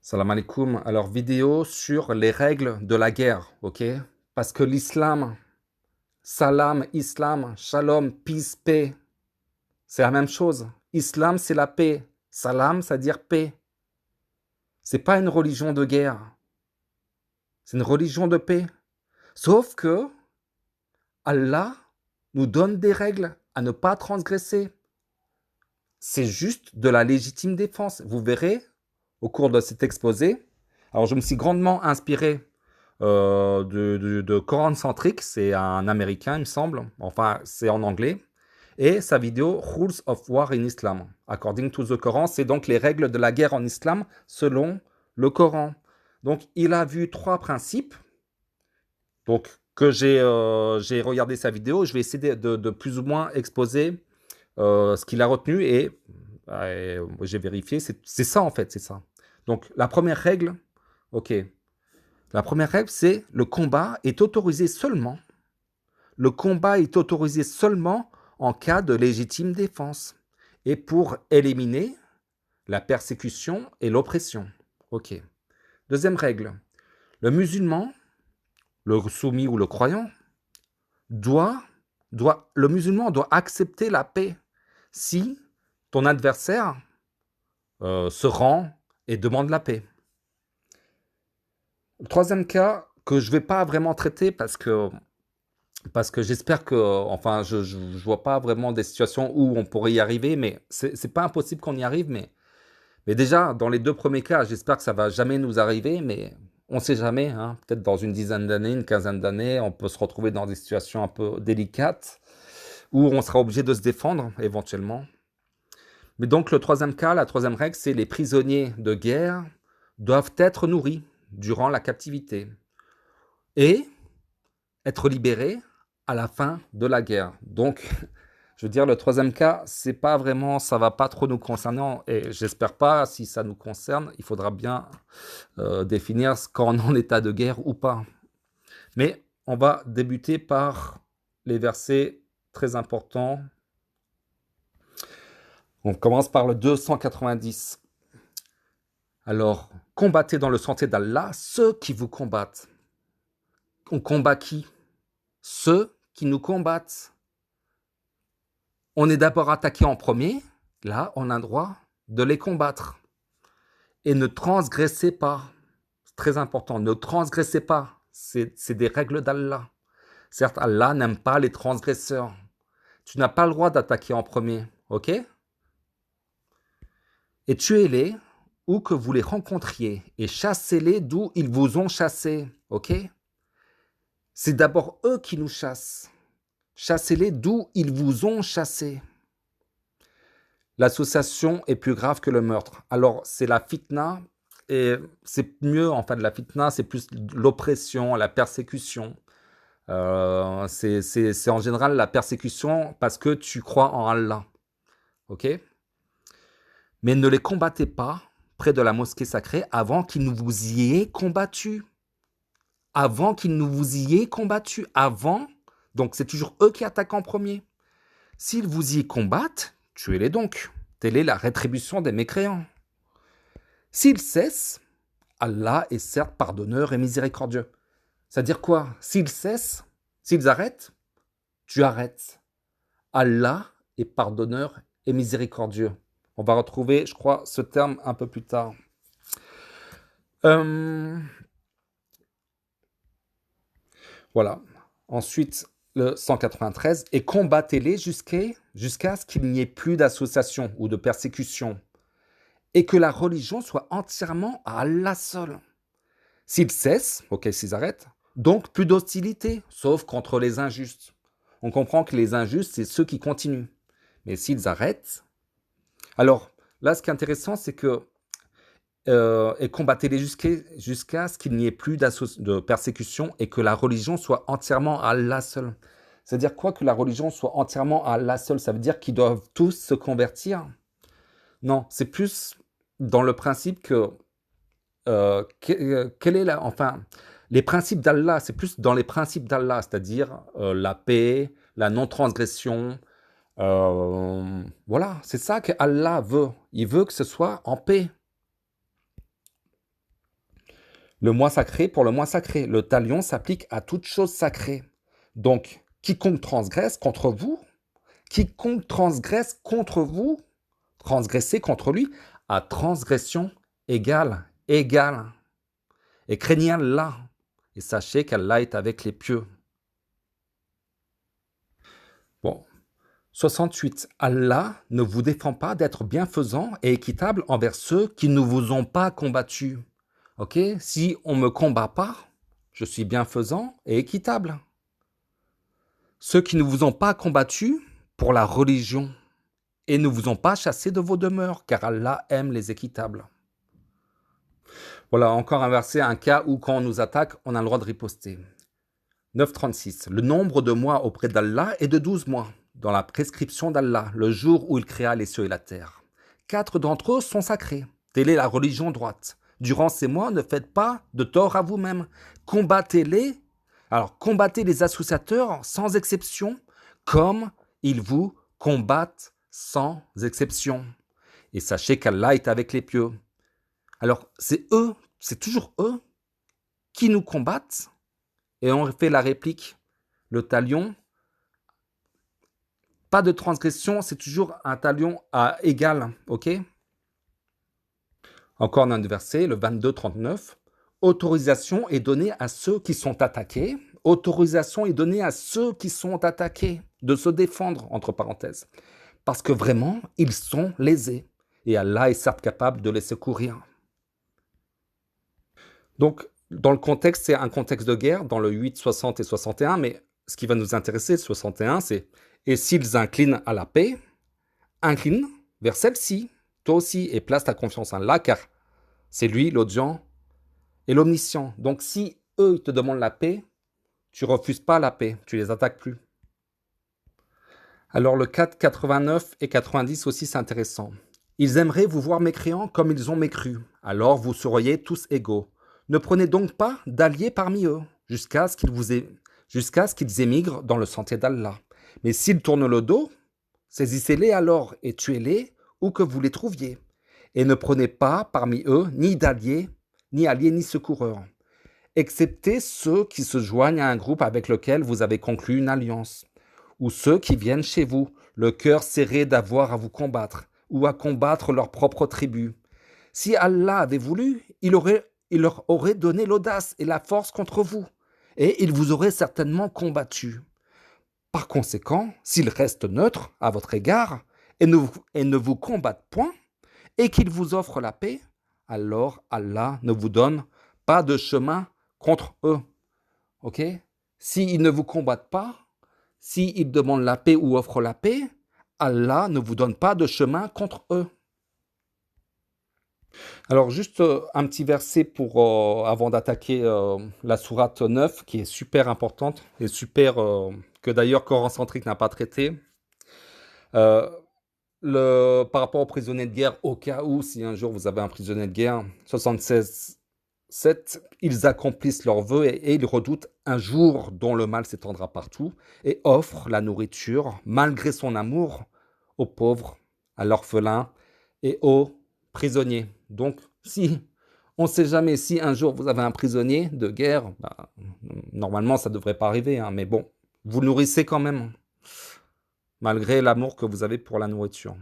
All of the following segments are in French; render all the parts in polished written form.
Salam alaikum. Alors, vidéo sur les règles de la guerre, ok? Parce que l'islam, salam, islam, shalom, peace, paix, c'est la même chose. Islam, c'est la paix. Salam, ça veut dire paix. C'est pas une religion de guerre. C'est une religion de paix. Sauf que Allah nous donne des règles à ne pas transgresser. C'est juste de la légitime défense. Vous verrez au cours de cet exposé. Alors, je me suis grandement inspiré de Coran Centric, c'est un américain, il me semble, enfin, c'est en anglais, et sa vidéo Rules of War in Islam, according to the Coran, c'est donc les règles de la guerre en islam selon le Coran. Donc, il a vu trois principes, donc, que j'ai regardé sa vidéo, je vais essayer de plus ou moins exposer ce qu'il a retenu et j'ai vérifié, c'est ça en fait, c'est ça. Donc, la première règle, ok, la première règle, c'est le combat est autorisé seulement en cas de légitime défense et pour éliminer la persécution et l'oppression. Ok. Deuxième règle, le musulman, le soumis ou le croyant, le musulman doit accepter la paix si ton adversaire se rend et demande la paix. Le troisième cas que je ne vais pas vraiment traiter parce que j'espère que, enfin, je vois pas vraiment des situations où on pourrait y arriver, mais c'est pas impossible qu'on y arrive, mais déjà, dans les deux premiers cas, j'espère que ça va jamais nous arriver, mais on sait jamais, hein. Peut-être dans une dizaine d'années, une quinzaine d'années, on peut se retrouver dans des situations un peu délicates, où on sera obligé de se défendre, éventuellement. Mais donc, le troisième cas, la troisième règle, c'est les prisonniers de guerre doivent être nourris durant la captivité et être libérés à la fin de la guerre. Donc, je veux dire, le troisième cas, c'est pas vraiment, ça va pas trop nous concerner, et j'espère pas, si ça nous concerne, il faudra bien définir quand on est en état de guerre ou pas. Mais on va débuter par les versets très importants. On commence par le 290. Alors, combattez dans le sentier d'Allah ceux qui vous combattent. On combat qui? Ceux qui nous combattent. On est d'abord attaqué en premier, là, on a le droit de les combattre. Et ne transgressez pas. C'est très important, ne transgressez pas. C'est des règles d'Allah. Certes, Allah n'aime pas les transgresseurs. Tu n'as pas le droit d'attaquer en premier, ok? Et tuez-les où que vous les rencontriez et chassez-les d'où ils vous ont chassés, ok? C'est d'abord eux qui nous chassent. Chassez-les d'où ils vous ont chassés. L'association est plus grave que le meurtre. Alors, c'est la fitna, et c'est mieux, en fait, la fitna, c'est plus l'oppression, la persécution. C'est en général la persécution parce que tu crois en Allah. Ok? Mais ne les combattez pas près de la mosquée sacrée avant qu'ils ne vous y aient combattu. Avant qu'ils ne vous y aient combattu. Avant, donc c'est toujours eux qui attaquent en premier. S'ils vous y combattent, tuez-les donc. Telle est la rétribution des mécréants. S'ils cessent, Allah est certes pardonneur et miséricordieux. C'est-à-dire quoi? S'ils cessent, s'ils arrêtent, tu arrêtes. Allah est pardonneur et miséricordieux. On va retrouver, je crois, ce terme un peu plus tard. Voilà. Ensuite, le 193. Et combattez-les jusqu'à ce qu'il n'y ait plus d'association ou de persécution. Et que la religion soit entièrement à Allah seul. S'ils cessent, ok, s'ils arrêtent, donc plus d'hostilité, sauf contre les injustes. On comprend que les injustes, c'est ceux qui continuent. Mais s'ils arrêtent... Alors, là, ce qui est intéressant, c'est que et combattez-les jusqu'à ce qu'il n'y ait plus de persécution et que la religion soit entièrement à Allah seul. C'est-à-dire quoi que la religion soit entièrement à Allah seul? Ça veut dire qu'ils doivent tous se convertir? Non, c'est plus dans le principe que quelle est enfin, les principes d'Allah, c'est plus dans les principes d'Allah, c'est-à-dire la paix, la non-transgression. Voilà, c'est ça que Allah veut. Il veut que ce soit en paix. Le mois sacré pour le mois sacré. Le talion s'applique à toute chose sacrée. Donc, quiconque transgresse contre vous, transgressez contre lui, à transgression égale, égale. Et craignez Allah, et sachez qu'Allah est avec les pieux. Bon. 68. Allah ne vous défend pas d'être bienfaisant et équitable envers ceux qui ne vous ont pas combattu. Ok? Si on ne me combat pas, je suis bienfaisant et équitable. Ceux qui ne vous ont pas combattu pour la religion et ne vous ont pas chassé de vos demeures, car Allah aime les équitables. Voilà, encore un verset, un cas où quand on nous attaque, on a le droit de riposter. 9.36. Le nombre de mois auprès d'Allah est de 12 mois, dans la prescription d'Allah, le jour où il créa les cieux et la terre. 4 d'entre eux sont sacrés. Telle est la religion droite. Durant ces mois, ne faites pas de tort à vous-même. Combattez-les. Alors, combattez les associateurs sans exception, comme ils vous combattent sans exception. Et sachez qu'Allah est avec les pieux. Alors, c'est eux, c'est toujours eux qui nous combattent. Et on fait la réplique, le talion, pas de transgression, c'est toujours un talion à égal, ok? Encore un verset, le 22-39. Autorisation est donnée à ceux qui sont attaqués. Autorisation est donnée à ceux qui sont attaqués de se défendre, entre parenthèses. Parce que vraiment, ils sont lésés. Et Allah est certes capable de les secourir. Donc, dans le contexte, c'est un contexte de guerre, dans le 8, 60 et 61, mais ce qui va nous intéresser, le 61, c'est « Et s'ils inclinent à la paix, incline vers celle-ci, toi aussi, et place ta confiance en Allah, car c'est lui l'audient et l'omniscient. » Donc, si eux, ils te demandent la paix, tu refuses pas la paix, tu les attaques plus. Alors, le 4, 89 et 90 aussi, c'est intéressant. « Ils aimeraient vous voir mécréants comme ils ont mécru, alors vous seriez tous égaux. Ne prenez donc pas d'alliés parmi eux, jusqu'à ce qu'ils émigrent dans le sentier d'Allah. Mais s'ils tournent le dos, saisissez-les alors et tuez-les où que vous les trouviez. Et ne prenez pas parmi eux ni d'alliés, ni secoureurs, excepté ceux qui se joignent à un groupe avec lequel vous avez conclu une alliance, ou ceux qui viennent chez vous, le cœur serré d'avoir à vous combattre, ou à combattre leur propre tribu. Si Allah avait voulu, il leur aurait donné l'audace et la force contre vous, et il vous aurait certainement combattu. Par conséquent, s'ils restent neutres à votre égard et ne vous combattent point, et qu'ils vous offrent la paix, alors Allah ne vous donne pas de chemin contre eux. Ok? S'ils ne vous combattent pas, s'ils demandent la paix ou offrent la paix, Allah ne vous donne pas de chemin contre eux. Alors, juste un petit verset avant d'attaquer la sourate 9, qui est super importante et super, que d'ailleurs Coran Centrique n'a pas traité. Par rapport aux prisonniers de guerre, au cas où, si un jour vous avez un prisonnier de guerre, 76.7, ils accomplissent leurs vœux et ils redoutent un jour dont le mal s'étendra partout et offrent la nourriture, malgré son amour, aux pauvres, à l'orphelin et aux prisonniers. Donc, si on ne sait jamais si un jour vous avez un prisonnier de guerre, normalement ça ne devrait pas arriver, hein, mais bon, vous le nourrissez quand même, malgré l'amour que vous avez pour la nourriture.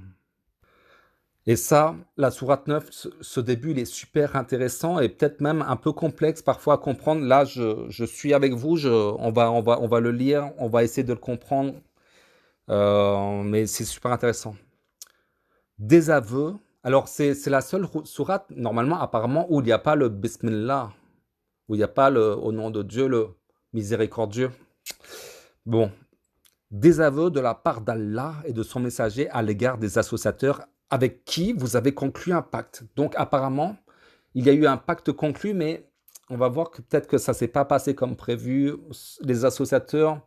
Et ça, la sourate 9, ce début, il est super intéressant et peut-être même un peu complexe parfois à comprendre. Là, je suis avec vous, on va le lire, on va essayer de le comprendre, mais c'est super intéressant. Des aveux. Alors, c'est la seule sourate, normalement, apparemment, où il n'y a pas le Bismillah, où il n'y a pas au nom de Dieu, le miséricordieux. Bon, des aveux de la part d'Allah et de son messager à l'égard des associateurs avec qui vous avez conclu un pacte. Donc, apparemment, il y a eu un pacte conclu, mais on va voir que peut-être que ça ne s'est pas passé comme prévu. Les associateurs,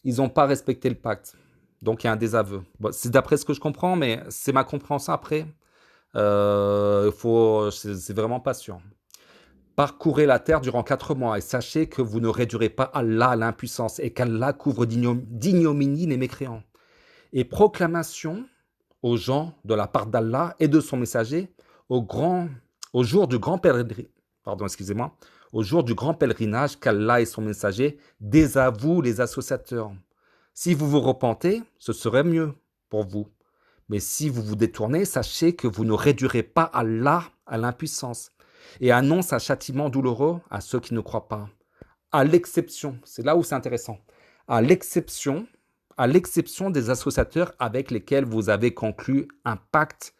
ils n'ont pas respecté le pacte. Donc, il y a un désaveu. Bon, c'est d'après ce que je comprends, mais c'est ma compréhension après. C'est vraiment pas sûr. Parcourez la terre durant 4 mois et sachez que vous ne réduirez pas Allah à l'impuissance et qu'Allah couvre d'ignominie les mécréants. Et proclamation aux gens de la part d'Allah et de son messager au jour du grand pardon, excusez-moi, au jour du grand pèlerinage qu'Allah et son messager désavouent les associateurs. Si vous vous repentez, ce serait mieux pour vous. Mais si vous vous détournez, sachez que vous ne réduirez pas Allah à l'impuissance et annonce un châtiment douloureux à ceux qui ne croient pas. À l'exception, c'est là où c'est intéressant, à l'exception, à l'exception des associateurs avec lesquels vous avez conclu un pacte,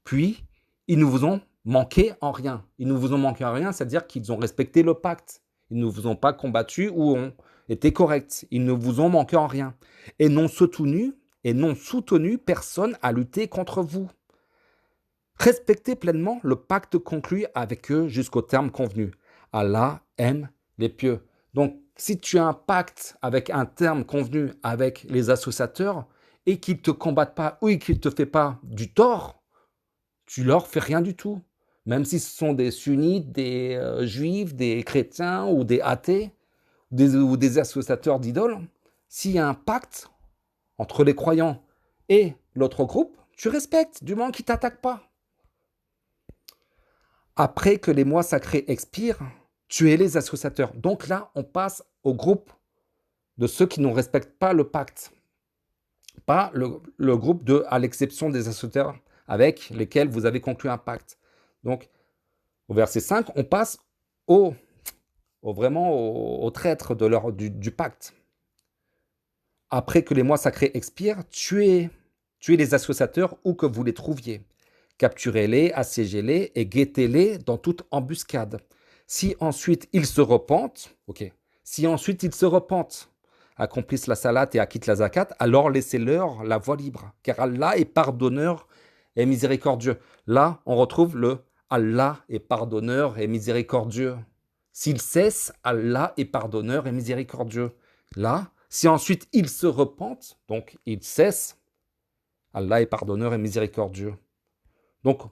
puis ils ne vous ont manqué en rien. Ils ne vous ont manqué en rien, c'est-à-dire qu'ils ont respecté le pacte. Ils ne vous ont pas combattu ou ont été corrects. Ils ne vous ont manqué en rien. Et n'ont soutenu personne à lutter contre vous. Respectez pleinement le pacte conclu avec eux jusqu'au terme convenu. Allah aime les pieux. Donc, si tu as un pacte avec un terme convenu avec les associateurs et qu'ils ne te combattent pas ou qu'ils ne te font pas du tort, tu leur fais rien du tout. Même si ce sont des sunnites, des juifs, des chrétiens ou des athées ou des associateurs d'idoles, s'il y a un pacte entre les croyants et l'autre groupe, tu respectes du moment qu'ils ne t'attaquent pas. Après que les mois sacrés expirent, tu es les associateurs. Donc là, on passe au groupe de ceux qui ne respectent pas le pacte. Pas le groupe de, à l'exception des associateurs avec lesquels vous avez conclu un pacte. Donc, au verset 5, on passe vraiment au traître du pacte. Après que les mois sacrés expirent, tuez les associateurs où que vous les trouviez. Capturez-les, assiégez-les et guettez-les dans toute embuscade. Si ensuite ils se repentent, accomplissent la salat et acquittent la zakat, alors laissez-leur la voie libre, car Allah est pardonneur et miséricordieux. Là, on retrouve le Allah est pardonneur et miséricordieux. S'ils cessent, Allah est pardonneur et miséricordieux. Là, si ensuite ils se repentent, donc ils cessent, Allah est pardonneur et miséricordieux. Donc,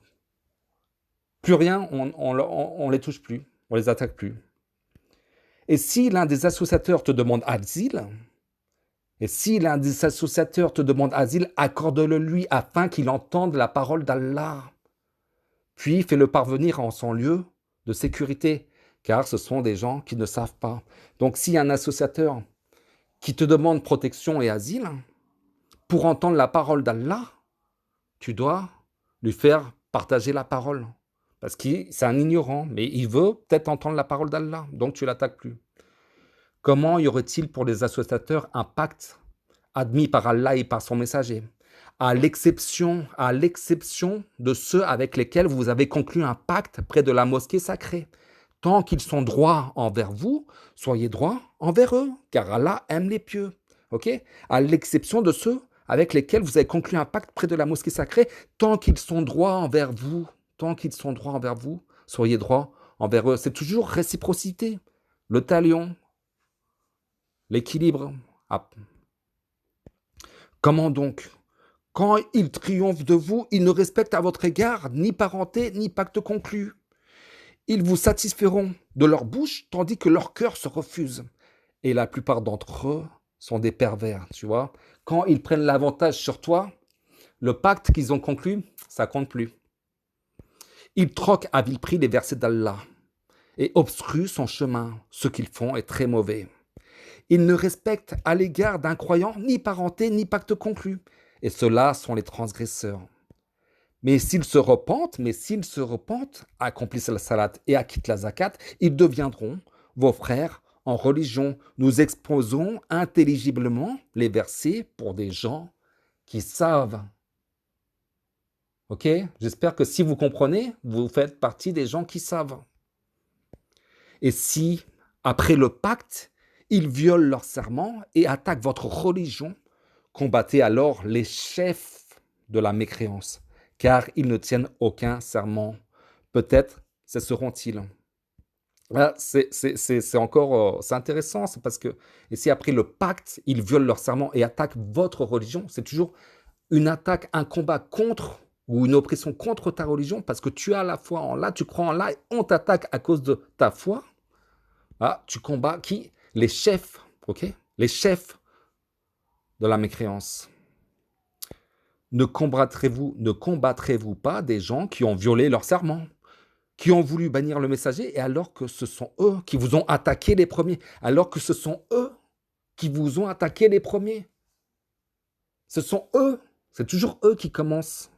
plus rien, on les touche plus, on les attaque plus. Et si l'un des associateurs te demande asile, accorde-le lui afin qu'il entende la parole d'Allah. Puis fais-le parvenir en son lieu de sécurité, car ce sont des gens qui ne savent pas. Donc, s'il y a un associateur qui te demande protection et asile, pour entendre la parole d'Allah, tu dois lui faire partager la parole. Parce que c'est un ignorant, mais il veut peut-être entendre la parole d'Allah, donc tu ne l'attaques plus. Comment y aurait-il pour les associateurs un pacte admis par Allah et par son messager, à l'exception de ceux avec lesquels vous avez conclu un pacte près de la mosquée sacrée. Tant qu'ils sont droits envers vous, soyez droits envers eux, car Allah aime les pieux. Ok? À l'exception de ceux avec lesquels vous avez conclu un pacte près de la mosquée sacrée, tant qu'ils sont droits envers vous, soyez droits envers eux. C'est toujours réciprocité. Le talion, l'équilibre. Ah. Comment donc? Quand ils triomphent de vous, ils ne respectent à votre égard ni parenté ni pacte conclu. Ils vous satisferont de leur bouche, tandis que leur cœur se refuse. Et la plupart d'entre eux sont des pervers, tu vois. Quand ils prennent l'avantage sur toi, le pacte qu'ils ont conclu, ça compte plus. Ils troquent à vil prix les versets d'Allah et obstruent son chemin. Ce qu'ils font est très mauvais. Ils ne respectent à l'égard d'un croyant ni parenté ni pacte conclu. Et ceux-là sont les transgresseurs. Mais s'ils se repentent, accomplissent la salat et acquittent la zakat, ils deviendront vos frères en religion. Nous exposons intelligiblement les versets pour des gens qui savent. Ok? J'espère que si vous comprenez, vous faites partie des gens qui savent. Et si, après le pacte, ils violent leur serment et attaquent votre religion, combattez alors les chefs de la mécréance, car ils ne tiennent aucun serment. Peut-être cesseront-ils. Là, c'est encore c'est intéressant, c'est parce que, et si après le pacte, ils violent leur serment et attaquent votre religion, c'est toujours une attaque, un combat contre ou une oppression contre ta religion, parce que tu as la foi en Allah, tu crois en Allah, et on t'attaque à cause de ta foi. Ah, tu combats qui? Les chefs, ok? Les chefs de la mécréance. Ne combattrez-vous pas des gens qui ont violé leur serment? qui ont voulu bannir le messager, et alors que ce sont eux qui vous ont attaqué les premiers, alors que ce sont eux qui vous ont attaqué les premiers. Ce sont eux, c'est toujours eux qui commencent.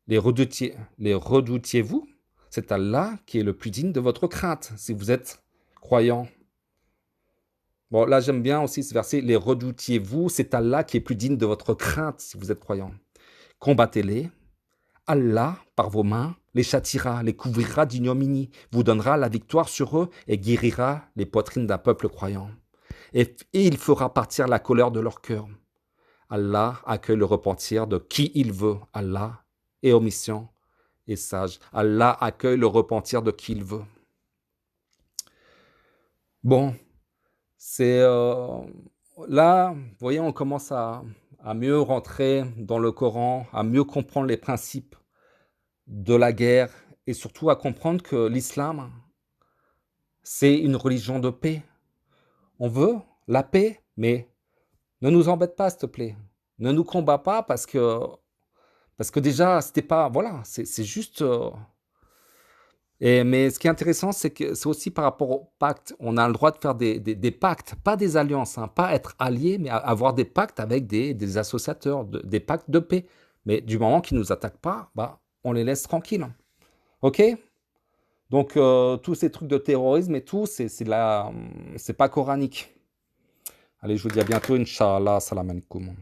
Les redoutiez-vous? C'est Allah qui est le plus digne de votre crainte, si vous êtes croyant. Bon, là, j'aime bien aussi ce verset. Les redoutiez-vous? C'est Allah qui est plus digne de votre crainte, si vous êtes croyant. Combattez-les. Allah, par vos mains, les châtiera, les couvrira d'ignominie, vous donnera la victoire sur eux et guérira les poitrines d'un peuple croyant. Et il fera partir la colère de leur cœur. Allah accueille le repentir de qui il veut. Allah est omission et sage. Allah accueille le repentir de qui il veut. Bon, c'est là, vous voyez, on commence à mieux rentrer dans le Coran, à mieux comprendre les principes de la guerre et surtout à comprendre que l'islam, c'est une religion de paix. On veut la paix, mais ne nous embête pas, s'il te plaît. Ne nous combats pas parce que déjà, c'était pas... Voilà, c'est juste... mais ce qui est intéressant, c'est que c'est aussi par rapport au pacte. On a le droit de faire des pactes, pas des alliances, hein, pas être alliés, mais avoir des pactes avec des associateurs, des pactes de paix. Mais du moment qu'ils ne nous attaquent pas, bah, on les laisse tranquilles. Ok? Donc, tous ces trucs de terrorisme et tout, c'est pas coranique. Allez, je vous dis à bientôt, Inch'Allah, salam alaikum.